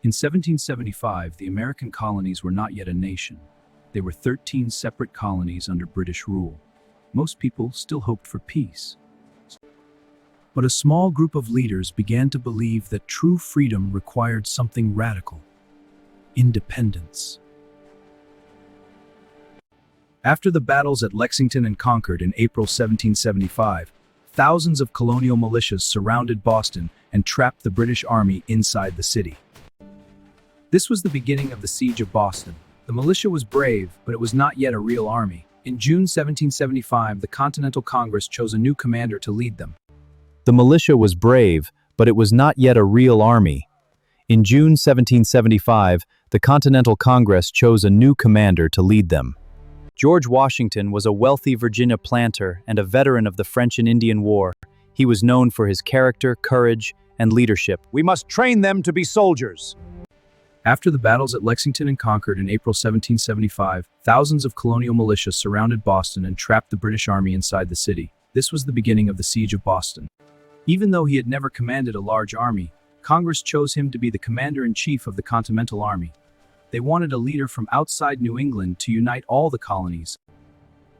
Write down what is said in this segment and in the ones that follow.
In 1775, the American colonies were not yet a nation. They were 13 separate colonies under British rule. Most people still hoped for peace. But a small group of leaders began to believe that true freedom required something radical: independence. After the battles at Lexington and Concord in April 1775, thousands of colonial militias surrounded Boston and trapped the British Army inside the city. This was the beginning of the Siege of Boston. The militia was brave, but it was not yet a real army. In June 1775, the Continental Congress chose a new commander to lead them. The militia was brave, but it was not yet a real army. In June 1775, the Continental Congress chose a new commander to lead them. George Washington was a wealthy Virginia planter and a veteran of the French and Indian War. He was known for his character, courage, and leadership. We must train them to be soldiers. After the battles at Lexington and Concord in April 1775, thousands of colonial militia surrounded Boston and trapped the British Army inside the city. This was the beginning of the Siege of Boston. Even though he had never commanded a large army, Congress chose him to be the commander-in-chief of the Continental Army. They wanted a leader from outside New England to unite all the colonies.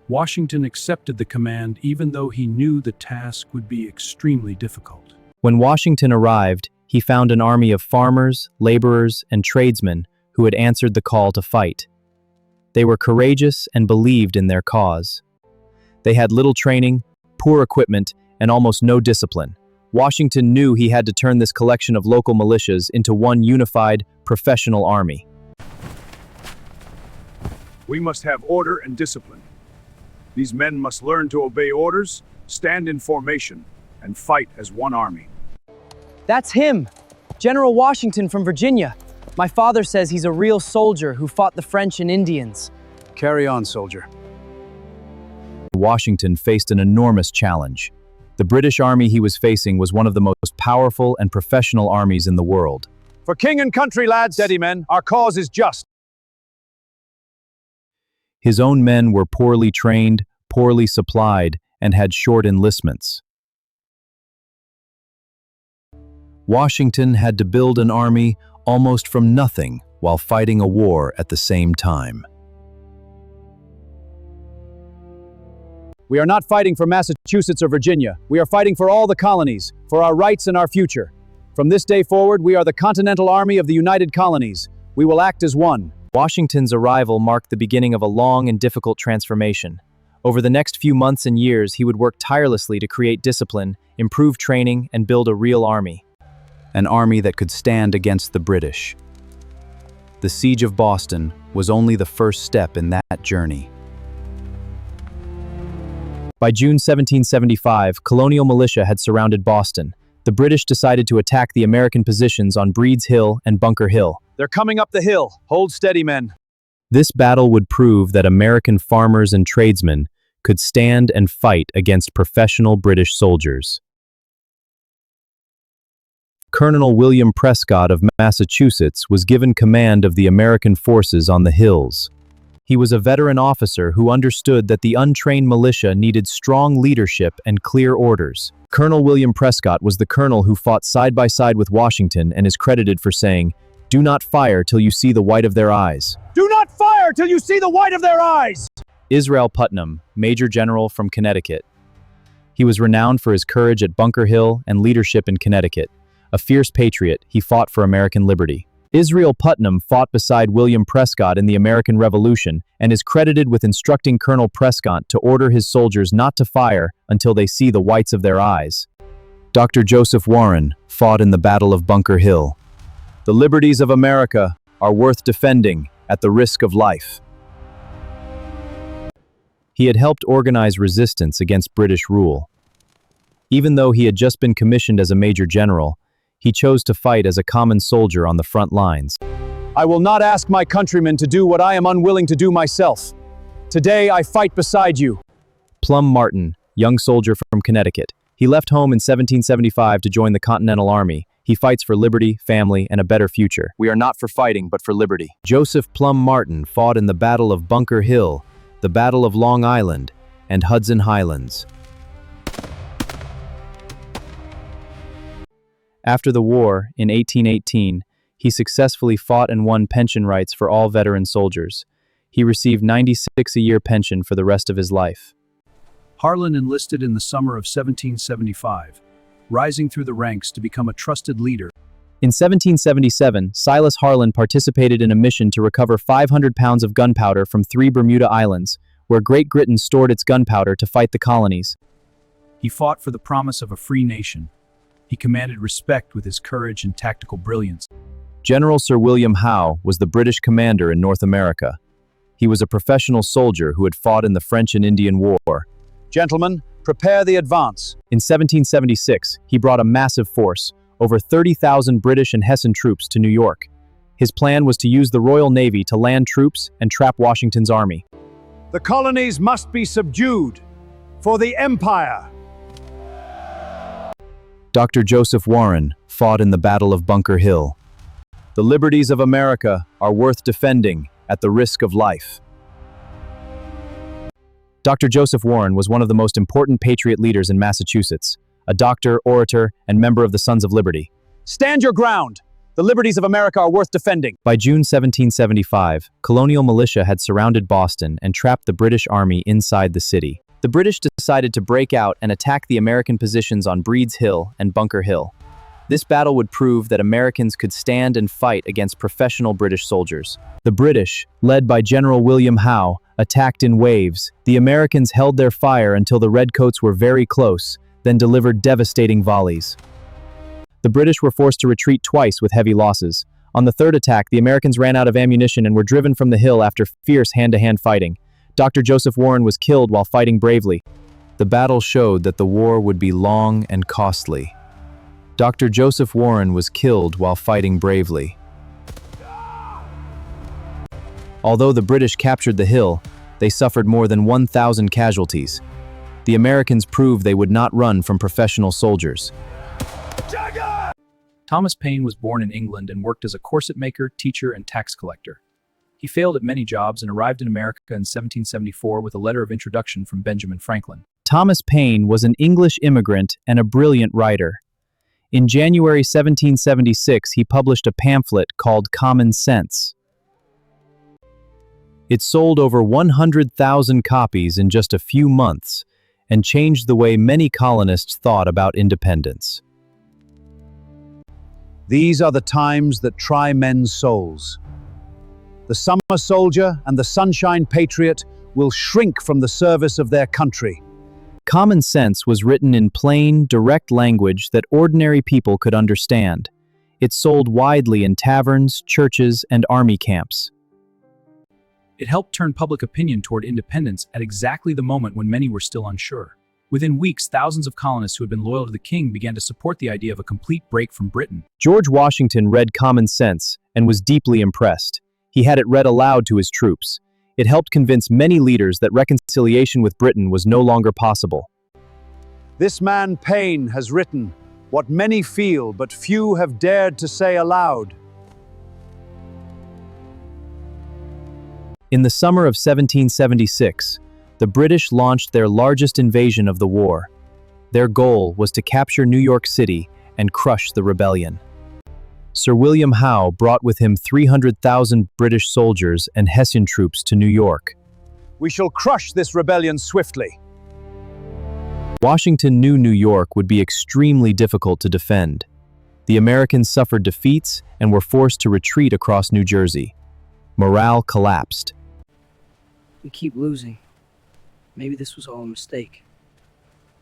Washington accepted the command even though he knew the task would be extremely difficult. When Washington arrived, he found an army of farmers, laborers, and tradesmen who had answered the call to fight. They were courageous and believed in their cause. They had little training, poor equipment, and almost no discipline. Washington knew he had to turn this collection of local militias into one unified, professional army. We must have order and discipline. These men must learn to obey orders, stand in formation, and fight as one army. That's him, General Washington from Virginia. My father says he's a real soldier who fought the French and Indians. Carry on, soldier. Washington faced an enormous challenge. The British army he was facing was one of the most powerful and professional armies in the world. For king and country, lads, steady men, our cause is just. His own men were poorly trained, poorly supplied, and had short enlistments. Washington had to build an army almost from nothing while fighting a war at the same time. We are not fighting for Massachusetts or Virginia. We are fighting for all the colonies, for our rights and our future. From this day forward, we are the Continental Army of the United Colonies. We will act as one. Washington's arrival marked the beginning of a long and difficult transformation. Over the next few months and years, he would work tirelessly to create discipline, improve training, and build a real army. An army that could stand against the British. The Siege of Boston was only the first step in that journey. By June 1775, colonial militia had surrounded Boston. The British decided to attack the American positions on Breed's Hill and Bunker Hill. They're coming up the hill. Hold steady, men. This battle would prove that American farmers and tradesmen could stand and fight against professional British soldiers. Colonel William Prescott of Massachusetts was given command of the American forces on the hills. He was a veteran officer who understood that the untrained militia needed strong leadership and clear orders. Colonel William Prescott was the colonel who fought side by side with Washington and is credited for saying, "Do not fire till you see the white of their eyes." Do not fire till you see the white of their eyes! Israel Putnam, Major General from Connecticut. He was renowned for his courage at Bunker Hill and leadership in Connecticut. A fierce patriot, he fought for American liberty. Israel Putnam fought beside William Prescott in the American Revolution and is credited with instructing Colonel Prescott to order his soldiers not to fire until they see the whites of their eyes. Dr. Joseph Warren fought in the Battle of Bunker Hill. The liberties of America are worth defending at the risk of life. He had helped organize resistance against British rule. Even though he had just been commissioned as a major general, he chose to fight as a common soldier on the front lines. I will not ask my countrymen to do what I am unwilling to do myself. Today I fight beside you. Plum Martin, young soldier from Connecticut. He left home in 1775 to join the Continental Army. He fights for liberty, family, and a better future. We are not for fighting, but for liberty. Joseph Plum Martin fought in the Battle of Bunker Hill, the Battle of Long Island, and Hudson Highlands. After the war, in 1818, he successfully fought and won pension rights for all veteran soldiers. He received 96 a year pension for the rest of his life. Harlan enlisted in the summer of 1775, rising through the ranks to become a trusted leader. In 1777, Silas Harlan participated in a mission to recover 500 pounds of gunpowder from 3 Bermuda Islands, where Great Britain stored its gunpowder to fight the colonies. He fought for the promise of a free nation. He commanded respect with his courage and tactical brilliance. General Sir William Howe was the British commander in North America. He was a professional soldier who had fought in the French and Indian War. Gentlemen, prepare the advance. In 1776, he brought a massive force, over 30,000 British and Hessian troops, to New York. His plan was to use the Royal Navy to land troops and trap Washington's army. The colonies must be subdued for the Empire. Dr. Joseph Warren fought in the Battle of Bunker Hill. The liberties of America are worth defending at the risk of life. Dr. Joseph Warren was one of the most important patriot leaders in Massachusetts, a doctor, orator, and member of the Sons of Liberty. Stand your ground! The liberties of America are worth defending. By June 1775, colonial militia had surrounded Boston and trapped the British army inside the city. The British decided to break out and attack the American positions on Breed's Hill and Bunker Hill. This battle would prove that Americans could stand and fight against professional British soldiers. The British, led by General William Howe, attacked in waves. The Americans held their fire until the Redcoats were very close, then delivered devastating volleys. The British were forced to retreat twice with heavy losses. On the third attack, the Americans ran out of ammunition and were driven from the hill after fierce hand-to-hand fighting. Dr. Joseph Warren was killed while fighting bravely. The battle showed that the war would be long and costly. Dr. Joseph Warren was killed while fighting bravely. Although the British captured the hill, they suffered more than 1,000 casualties. The Americans proved they would not run from professional soldiers. Thomas Paine was born in England and worked as a corset maker, teacher, and tax collector. He failed at many jobs and arrived in America in 1774 with a letter of introduction from Benjamin Franklin. Thomas Paine was an English immigrant and a brilliant writer. In January 1776, he published a pamphlet called Common Sense. It sold over 100,000 copies in just a few months and changed the way many colonists thought about independence. These are the times that try men's souls. The summer soldier and the sunshine patriot will shrink from the service of their country. Common Sense was written in plain, direct language that ordinary people could understand. It sold widely in taverns, churches, and army camps. It helped turn public opinion toward independence at exactly the moment when many were still unsure. Within weeks, thousands of colonists who had been loyal to the king began to support the idea of a complete break from Britain. George Washington read Common Sense and was deeply impressed. He had it read aloud to his troops. It helped convince many leaders that reconciliation with Britain was no longer possible. This man Paine has written what many feel but few have dared to say aloud. In the summer of 1776, the British launched their largest invasion of the war. Their goal was to capture New York City and crush the rebellion. Sir William Howe brought with him 300,000 British soldiers and Hessian troops to New York. We shall crush this rebellion swiftly. Washington knew New York would be extremely difficult to defend. The Americans suffered defeats and were forced to retreat across New Jersey. Morale collapsed. We keep losing. Maybe this was all a mistake.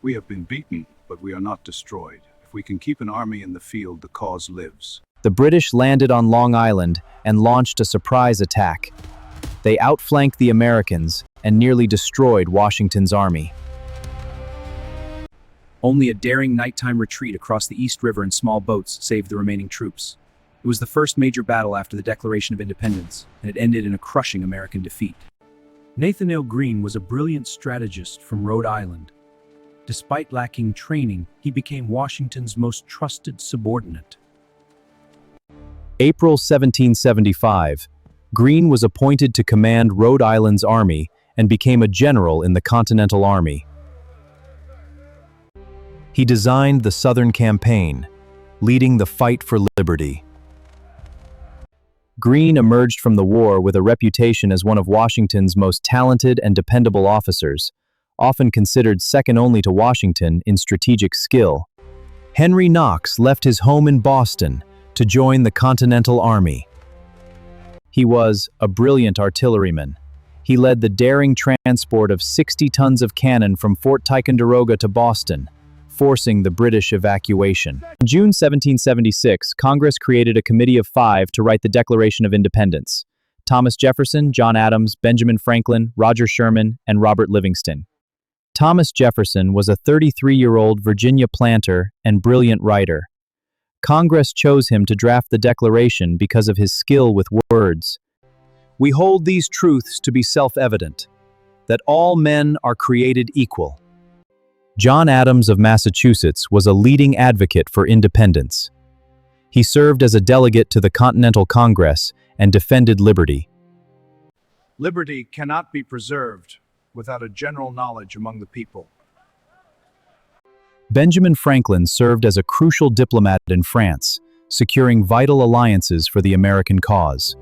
We have been beaten, but we are not destroyed. If we can keep an army in the field, the cause lives. The British landed on Long Island and launched a surprise attack. They outflanked the Americans and nearly destroyed Washington's army. Only a daring nighttime retreat across the East River in small boats saved the remaining troops. It was the first major battle after the Declaration of Independence, and it ended in a crushing American defeat. Nathanael Greene was a brilliant strategist from Rhode Island. Despite lacking training, he became Washington's most trusted subordinate. April 1775, Greene was appointed to command Rhode Island's army and became a general in the Continental Army. He designed the Southern Campaign, leading the fight for liberty. Greene emerged from the war with a reputation as one of Washington's most talented and dependable officers, often considered second only to Washington in strategic skill. Henry Knox left his home in Boston to join the Continental Army. He was a brilliant artilleryman. He led the daring transport of 60 tons of cannon from Fort Ticonderoga to Boston, forcing the British evacuation. In June 1776, Congress created a committee of 5 to write the Declaration of Independence: Thomas Jefferson, John Adams, Benjamin Franklin, Roger Sherman, and Robert Livingston. Thomas Jefferson was a 33-year-old Virginia planter and brilliant writer. Congress chose him to draft the Declaration because of his skill with words. We hold these truths to be self-evident, that all men are created equal. John Adams of Massachusetts was a leading advocate for independence. He served as a delegate to the Continental Congress and defended liberty. Liberty cannot be preserved without a general knowledge among the people. Benjamin Franklin served as a crucial diplomat in France, securing vital alliances for the American cause.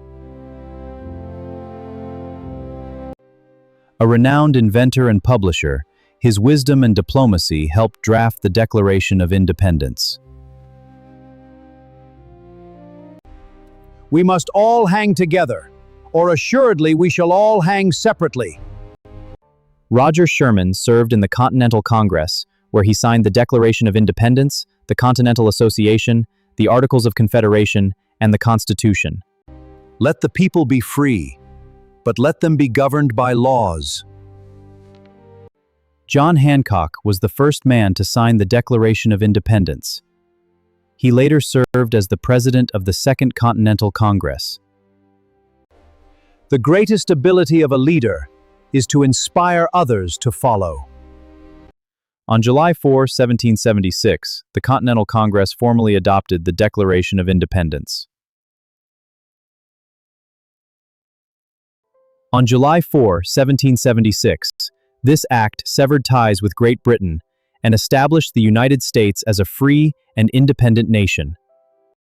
A renowned inventor and publisher, his wisdom and diplomacy helped draft the Declaration of Independence. We must all hang together, or assuredly we shall all hang separately. Roger Sherman served in the Continental Congress, where he signed the Declaration of Independence, the Continental Association, the Articles of Confederation, and the Constitution. Let the people be free, but let them be governed by laws. John Hancock was the first man to sign the Declaration of Independence. He later served as the president of the Second Continental Congress. The greatest ability of a leader is to inspire others to follow. On July 4, 1776, the Continental Congress formally adopted the Declaration of Independence. On July 4, 1776, this act severed ties with Great Britain and established the United States as a free and independent nation.